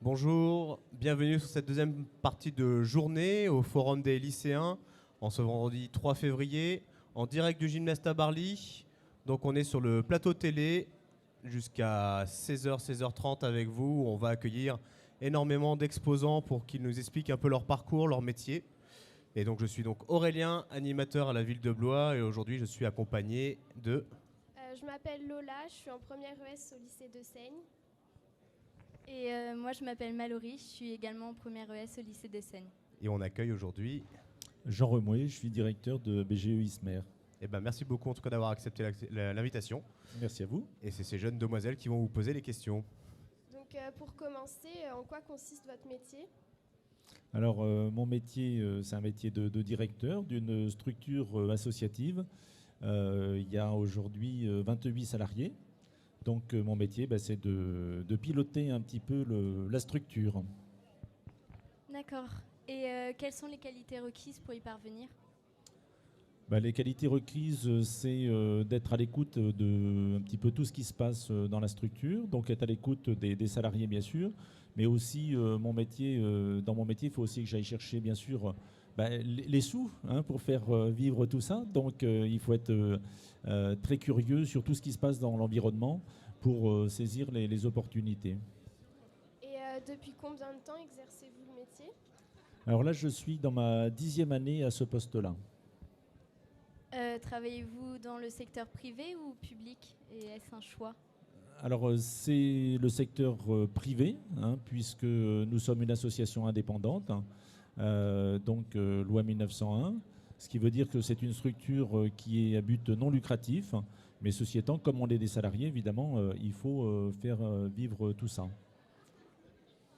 Bonjour, bienvenue sur cette deuxième partie de journée au Forum des lycéens en ce vendredi 3 février en direct du Gymneste à Barly. Donc on est sur le plateau télé jusqu'à 16h, 16h30 avec vous. On va accueillir énormément d'exposants pour qu'ils nous expliquent un peu leur parcours, leur métier. Et donc je suis donc Aurélien, animateur à la ville de Blois et aujourd'hui je suis accompagné de... Je m'appelle Lola, je suis en première ES au lycée de Seigne. Et moi, je m'appelle Mallory, je suis également en première ES au lycée d'Essènes. Et on accueille aujourd'hui... Jean Remoué, je suis directeur de BGE ISMER. Eh ben, merci beaucoup en tout cas d'avoir accepté l'invitation. Merci à vous. Et c'est ces jeunes demoiselles qui vont vous poser les questions. Donc pour commencer, en quoi consiste votre métier ? Alors mon métier, c'est un métier de directeur d'une structure associative. Il y a aujourd'hui 28 salariés. Donc mon métier, c'est de piloter un petit peu la structure. D'accord. Et quelles sont les qualités requises pour y parvenir ? Les qualités requises, c'est d'être à l'écoute de un petit peu tout ce qui se passe dans la structure, donc être à l'écoute des salariés bien sûr, mais aussi dans mon métier, il faut aussi que j'aille chercher bien sûr les sous pour faire vivre tout ça. Donc il faut être très curieux sur tout ce qui se passe dans l'environnement pour saisir les opportunités. Et depuis combien de temps exercez-vous le métier ? Alors là, je suis dans ma 10e année à ce poste-là. Travaillez-vous dans le secteur privé ou public ? Et est-ce un choix ? Alors c'est le secteur privé, puisque nous sommes une association indépendante, donc loi 1901, ce qui veut dire que c'est une structure qui est à but non lucratif, mais ceci étant, comme on est des salariés, évidemment, il faut faire vivre tout ça.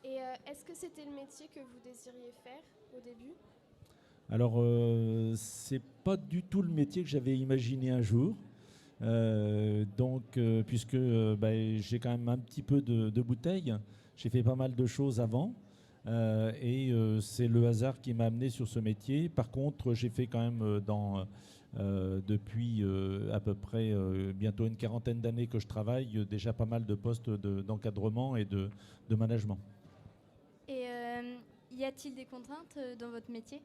Et est-ce que c'était le métier que vous désiriez faire au début ? Alors c'est pas du tout le métier que j'avais imaginé un jour. Puisque j'ai quand même un petit peu de bouteille, j'ai fait pas mal de choses avant et c'est le hasard qui m'a amené sur ce métier. Par contre, j'ai fait quand même depuis à peu près bientôt une quarantaine d'années que je travaille, déjà pas mal de postes d'encadrement et de management. Et y a-t-il des contraintes dans votre métier ?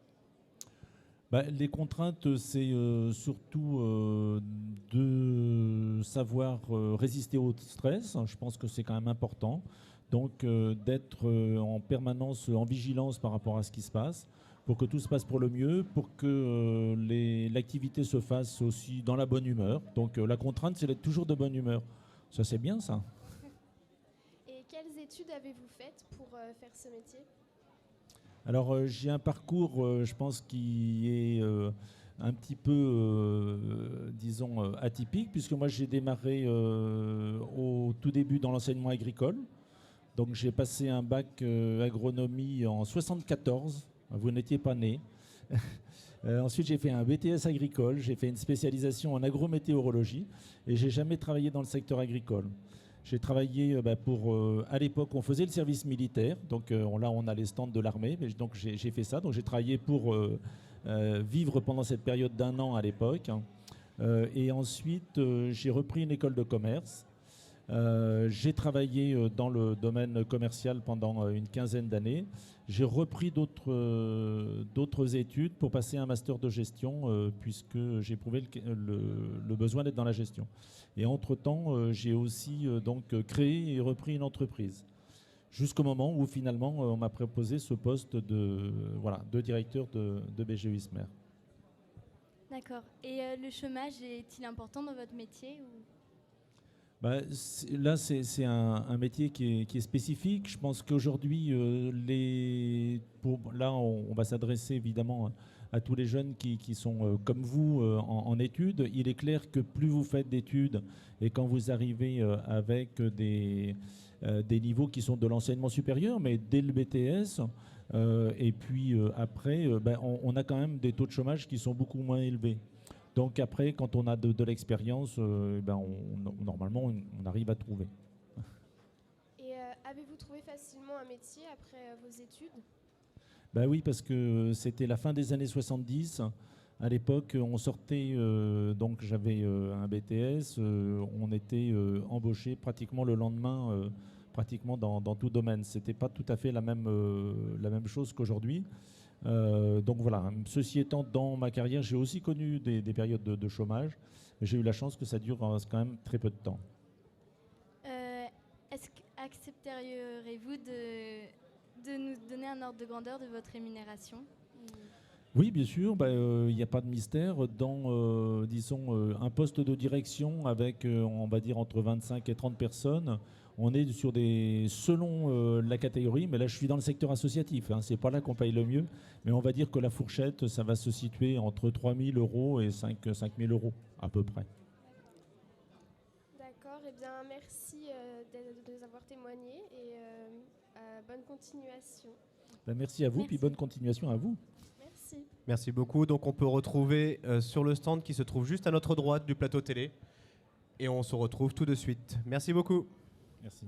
Les contraintes, c'est surtout de savoir résister au stress. Je pense que c'est quand même important. Donc d'être en permanence en vigilance par rapport à ce qui se passe, pour que tout se passe pour le mieux, pour que l'activité se fasse aussi dans la bonne humeur. Donc la contrainte, c'est d'être toujours de bonne humeur. Ça, c'est bien, ça. Et quelles études avez-vous faites pour faire ce métier ? Alors j'ai un parcours, je pense, qui est un petit peu, disons, atypique, puisque moi j'ai démarré au tout début dans l'enseignement agricole. Donc j'ai passé un bac agronomie en 74, vous n'étiez pas né. Ensuite j'ai fait un BTS agricole, j'ai fait une spécialisation en agrométéorologie et j'ai jamais travaillé dans le secteur agricole. J'ai travaillé pour... à l'époque, on faisait le service militaire. Donc là, on a les stands de l'armée. Donc j'ai fait ça. Donc j'ai travaillé pour vivre pendant cette période d'1 an à l'époque. Et ensuite, j'ai repris une école de commerce. J'ai travaillé dans le domaine commercial pendant une quinzaine d'années. J'ai repris d'autres études pour passer un master de gestion puisque j'ai éprouvé le besoin d'être dans la gestion. Et entre-temps, j'ai aussi créé et repris une entreprise. Jusqu'au moment où finalement on m'a proposé ce poste de directeur de BGE ISMER. D'accord. Et le chômage est-il important dans votre métier ou... Là, c'est un métier qui est spécifique. Je pense qu'aujourd'hui, là, on va s'adresser évidemment à tous les jeunes qui sont comme vous en études. Il est clair que plus vous faites d'études et quand vous arrivez avec des niveaux qui sont de l'enseignement supérieur, mais dès le BTS, et puis après, on a quand même des taux de chômage qui sont beaucoup moins élevés. Donc après, quand on a de l'expérience, normalement, on arrive à trouver. Et avez-vous trouvé facilement un métier après vos études ? Oui, parce que c'était la fin des années 70. À l'époque, on sortait, donc j'avais un BTS, on était embauché pratiquement le lendemain pratiquement dans tout domaine. Ce n'était pas tout à fait la même chose qu'aujourd'hui. Donc voilà, ceci étant, dans ma carrière, j'ai aussi connu des périodes de chômage, mais j'ai eu la chance que ça dure quand même très peu de temps. Est-ce qu'accepteriez-vous de nous donner un ordre de grandeur de votre rémunération? Oui, bien sûr, il n'y a pas de mystère. Dans, disons, un poste de direction avec, on va dire, entre 25 et 30 personnes, on est sur selon la catégorie, mais là je suis dans le secteur associatif, hein, c'est pas là qu'on paye le mieux, mais on va dire que la fourchette, ça va se situer entre 3 000 € et 5 000 € à peu près. D'accord, eh bien merci de nous avoir témoigné et bonne continuation. Merci à vous, Merci. puis bonne continuation à vous. Merci. Merci beaucoup. Donc on peut retrouver sur le stand qui se trouve juste à notre droite du plateau télé. Et on se retrouve tout de suite. Merci beaucoup. Merci.